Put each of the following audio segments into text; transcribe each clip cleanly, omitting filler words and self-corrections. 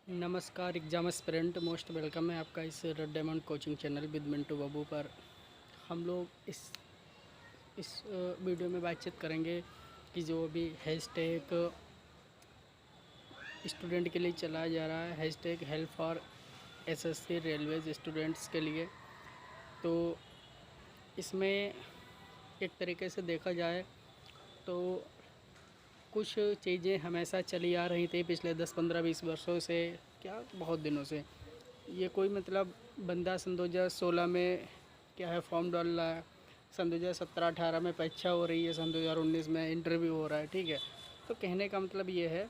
नमस्कार exam aspirant most welcome है आपका इस red diamond coaching channel with Mintu Babu पर। हम लोग इस वीडियो में बातचीत करेंगे कि जो अभी हैशटैग स्टूडेंट के लिए चलाया जा रहा है, hashtag help for SSC railways students के लिए। तो इसमें एक तरीके से देखा जाए तो कुछ चीज़ें हमेशा चली आ रही थी पिछले 10-15-20 वर्षों से, क्या बहुत दिनों से। ये कोई मतलब बंदा सन 2016 में क्या है फॉर्म डाल रहा है, सन 2017-18 में परीक्षा हो रही है, सन 2019 में इंटरव्यू हो रहा है, ठीक है। तो कहने का मतलब ये है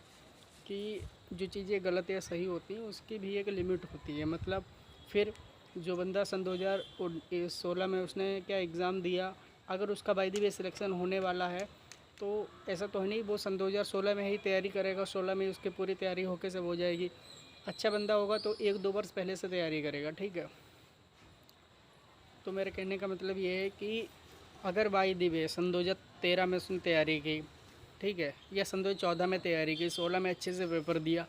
कि जो चीज़ें गलत या सही होती हैं उसकी भी एक लिमिट होती है। मतलब फिर जो बंदा सन 2016 में उसने क्या एग्ज़ाम दिया, अगर उसका बाय द वे सिलेक्शन होने वाला है तो ऐसा तो है नहीं वो सन 2016 में ही तैयारी करेगा, 16 में ही उसकी पूरी तैयारी होके सब हो जाएगी। अच्छा बंदा होगा तो 1-2 वर्ष पहले से तैयारी करेगा, ठीक है। तो मेरे कहने का मतलब ये है कि अगर बाय द वे सन 2013 में उसने तैयारी की, ठीक है, या सन 2014 में तैयारी की, 16 में अच्छे से पेपर दिया,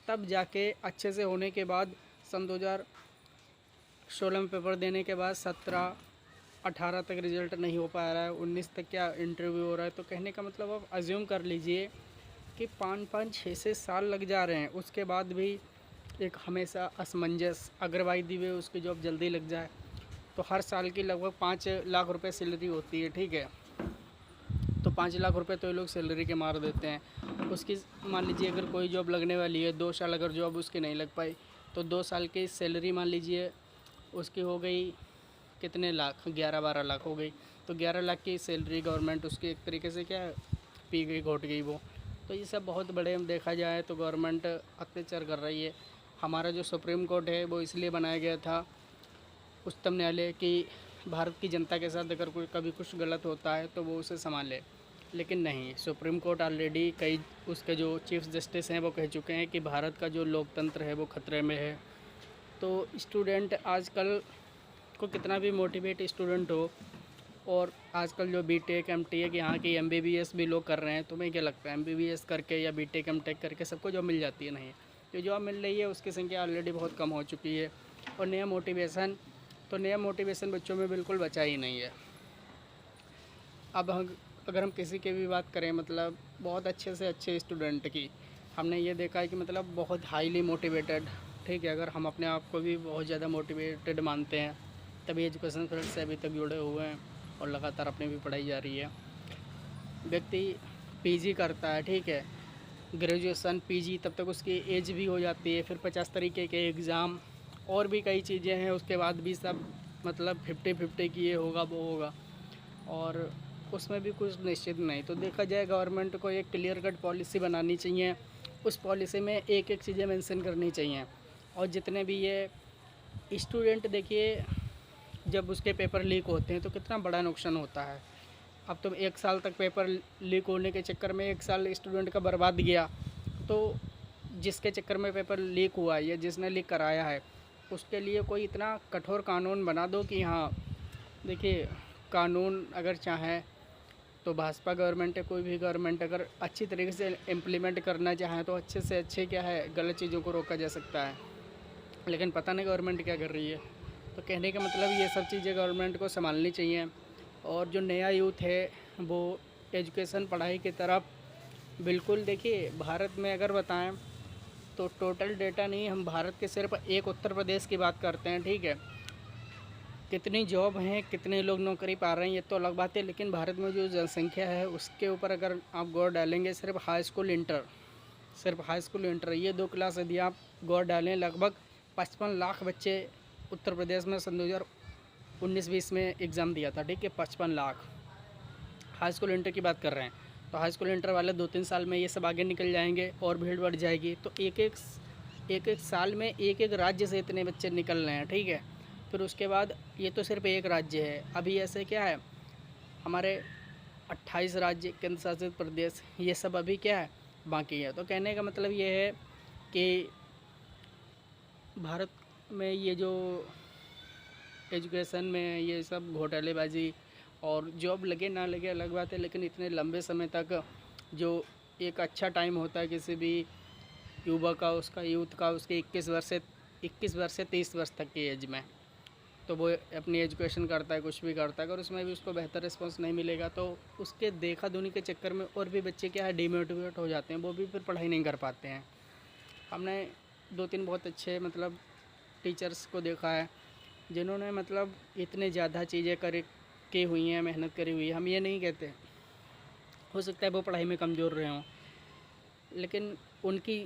तब जाके अच्छे से होने के बाद सन 2016 में पेपर देने के बाद 17-18 तक रिज़ल्ट नहीं हो पा रहा है, 19 तक क्या इंटरव्यू हो रहा है। तो कहने का मतलब आप अज्यूम कर लीजिए कि 5-5, 6-6 साल लग जा रहे हैं, उसके बाद भी एक हमेशा असमंजस। अगर बाई दी वे उसकी जॉब जल्दी लग जाए तो हर साल की लगभग 5 लाख रुपए सैलरी होती है, ठीक है। तो 5 लाख रुपए तो ये लोग सैलरी के मार देते हैं। उसकी मान लीजिए अगर कोई जॉब लगने वाली है, 2 साल अगर जॉब उसकी नहीं लग पाई तो 2 साल की सैलरी मान लीजिए उसकी हो गई कितने लाख, 11-12 लाख हो गई। तो 11 लाख की सैलरी गवर्नमेंट उसकी एक तरीके से क्या पी गई, घोट गई वो। तो ये सब बहुत बड़े देखा जाए तो गवर्नमेंट अत्याचार कर रही है। हमारा जो सुप्रीम कोर्ट है वो इसलिए बनाया गया था उच्चतम न्यायालय कि भारत की जनता के साथ अगर कोई कभी कुछ गलत होता है तो वो उसे संभाले। लेकिन नहीं, सुप्रीम कोर्ट ऑलरेडी कई उसके जो चीफ जस्टिस हैं वो कह चुके हैं कि भारत का जो लोकतंत्र है वो खतरे में है। तो स्टूडेंट आजकल को कितना भी मोटिवेट स्टूडेंट हो, और आजकल जो बीटेक एमटेक यहाँ की एमबीबीएस भी लोग कर रहे हैं, तुम्हें क्या लगता है एमबीबीएस करके या बीटेक एमटेक करके सबको जॉब मिल जाती है? नहीं, जो जॉब मिल रही है उसकी संख्या ऑलरेडी बहुत कम हो चुकी है। और नया मोटिवेशन बच्चों में बिल्कुल बचा ही नहीं है। अब अगर हम किसी की भी बात करें, मतलब बहुत अच्छे से अच्छे स्टूडेंट की, हमने ये देखा है कि मतलब बहुत हाईली मोटिवेटेड, ठीक है, अगर हम अपने आप को भी बहुत ज़्यादा मोटिवेटेड मानते हैं तभी एजुकेशन फील्ड से अभी तक जुड़े हुए हैं और लगातार अपनी भी पढ़ाई जारी है। व्यक्ति पीजी करता है, ठीक है, ग्रेजुएशन पीजी, तब तक उसकी एज भी हो जाती है, फिर 50 तरीके के एग्ज़ाम और भी कई चीज़ें हैं, उसके बाद भी सब मतलब 50-50 की ये होगा वो होगा, और उसमें भी कुछ निश्चित नहीं। तो देखा जाए गवर्नमेंट को एक क्लियर कट पॉलिसी बनानी चाहिए, उस पॉलिसी में एक एक चीज़ें मेंशन करनी चाहिए। और जितने भी ये स्टूडेंट, देखिए जब उसके पेपर लीक होते हैं तो कितना बड़ा नुकसान होता है। अब तुम 1 साल तक पेपर लीक होने के चक्कर में 1 साल स्टूडेंट का बर्बाद गया, तो जिसके चक्कर में पेपर लीक हुआ है या जिसने लीक कराया है उसके लिए कोई इतना कठोर कानून बना दो कि हाँ, देखिए कानून अगर चाहें तो भाजपा गवर्नमेंट है, कोई भी गवर्नमेंट अगर अच्छी तरीके से इम्प्लीमेंट करना चाहें तो अच्छे से अच्छे क्या है गलत चीज़ों को रोका जा सकता है। लेकिन पता नहीं गवर्नमेंट क्या कर रही है। तो कहने का मतलब ये सब चीज़ें गवर्नमेंट को संभालनी चाहिए। और जो नया यूथ है वो एजुकेशन पढ़ाई की तरफ बिल्कुल, देखिए भारत में अगर बताएं तो टोटल डेटा नहीं, हम भारत के सिर्फ एक उत्तर प्रदेश की बात करते हैं, ठीक है। कितनी जॉब हैं, कितने लोग नौकरी पा रहे हैं ये तो अलग बात है, लेकिन भारत में जो जनसंख्या है उसके ऊपर अगर आप गौर डालेंगे, सिर्फ हाई स्कूल इंटर ये 2 क्लास यदि आप गौर डालें, लगभग 55 लाख बच्चे उत्तर प्रदेश में सन 2019-20 में एग्ज़ाम दिया था, ठीक है। 55 लाख हाई स्कूल इंटर की बात कर रहे हैं। तो हाई स्कूल इंटर वाले 2-3 साल में ये सब आगे निकल जाएंगे और भीड़ बढ़ जाएगी। तो एक एक साल में एक एक राज्य से इतने बच्चे निकल रहे हैं, ठीक है। फिर उसके बाद ये तो सिर्फ एक राज्य है, अभी ऐसे क्या है हमारे 28 राज्य केंद्र शासित प्रदेश, ये सब अभी क्या है बाकी है। तो कहने का मतलब ये है कि भारत में ये जो एजुकेशन में ये सब घोटालेबाजी, और जॉब लगे ना लगे अलग बात है, लेकिन इतने लंबे समय तक जो एक अच्छा टाइम होता है किसी भी युवा का, उसका यूथ का, उसके 21 वर्ष से 30 वर्ष तक की एज में, तो वो अपनी एजुकेशन करता है, कुछ भी करता है। अगर उसमें भी उसको बेहतर रिस्पॉन्स नहीं मिलेगा तो उसके देखा दुनी के चक्कर में और भी बच्चे क्या है डिमोटिवेट हो जाते हैं, वो भी फिर पढ़ाई नहीं कर पाते हैं। हमने 2-3 बहुत अच्छे मतलब टीचर्स को देखा है जिन्होंने मतलब इतने ज़्यादा चीज़ें की हुई हैं, मेहनत करी हुई है। हम ये नहीं कहते, हो सकता है वो पढ़ाई में कमज़ोर रहे हों, लेकिन उनकी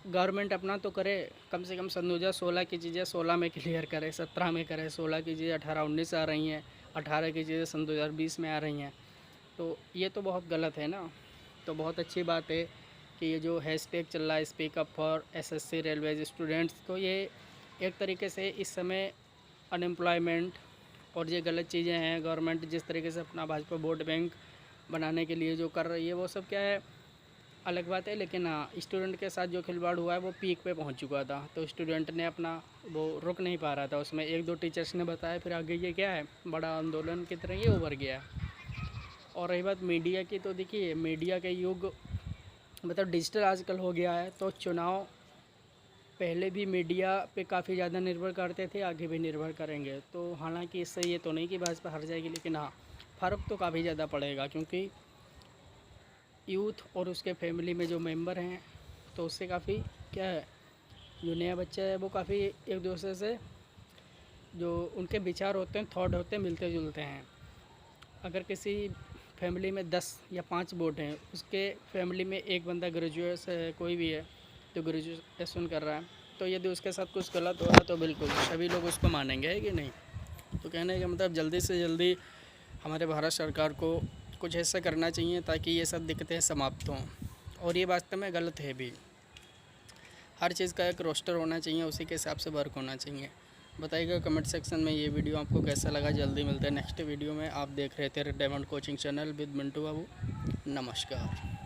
गवर्नमेंट अपना तो करे, कम से कम सन 2016 की चीज़ें 16 में क्लियर करे, 17 में करे, 16 की चीज़ें 18-19 आ रही हैं, 18 की चीज़ें सन 2020 में आ रही हैं, तो ये तो बहुत गलत है ना। तो बहुत अच्छी बात है कि ये जो हैशटैग चल रहा है speak up for SSC railways students, तो ये एक तरीके से इस समय अनएम्प्लॉयमेंट और ये गलत चीज़ें हैं, गवर्नमेंट जिस तरीके से अपना भाजपा वोट बैंक बनाने के लिए जो कर रही है वो सब क्या है अलग बात है। लेकिन हाँ, स्टूडेंट के साथ जो खिलवाड़ हुआ है वो पीक पे पहुंच चुका था, तो स्टूडेंट ने अपना वो रुक नहीं पा रहा था उसमें। 1-2 टीचर्स ने बताया, फिर आगे ये क्या है बड़ा आंदोलन की तरह ये उभर गया। और रही बात मीडिया की, तो देखिए मीडिया के युग मतलब डिजिटल आजकल हो गया है, तो चुनाव पहले भी मीडिया पे काफ़ी ज़्यादा निर्भर करते थे, आगे भी निर्भर करेंगे। तो हालांकि इससे ये तो नहीं कि भाजपा हार जाएगी, लेकिन हाँ फ़र्क तो काफ़ी ज़्यादा पड़ेगा, क्योंकि यूथ और उसके फैमिली में जो मेंबर हैं तो उससे काफ़ी क्या है, जो नया बच्चा है वो काफ़ी एक दूसरे से जो उनके विचार होते हैं, थॉट होते हैं, मिलते जुलते हैं। अगर किसी फैमिली में 10 या 5 वोट हैं, उसके फैमिली में एक बंदा ग्रेजुएट कोई भी है तो ग्रेजुएशन कर रहा है, तो यदि उसके साथ कुछ गलत हो रहा है तो बिल्कुल सभी लोग उसको मानेंगे, है कि नहीं। तो कहने का मतलब जल्दी से जल्दी हमारे भारत सरकार को कुछ ऐसा करना चाहिए ताकि ये सब दिक्कतें समाप्त हों, और ये वास्तव में गलत है भी। हर चीज़ का एक रोस्टर होना चाहिए, उसी के हिसाब से वर्क होना चाहिए। बताइएगा कमेंट सेक्शन में ये वीडियो आपको कैसा लगा। जल्दी मिलते हैं नेक्स्ट वीडियो में। आप देख रहे थे diamond coaching channel with Mintu Babu. नमस्कार।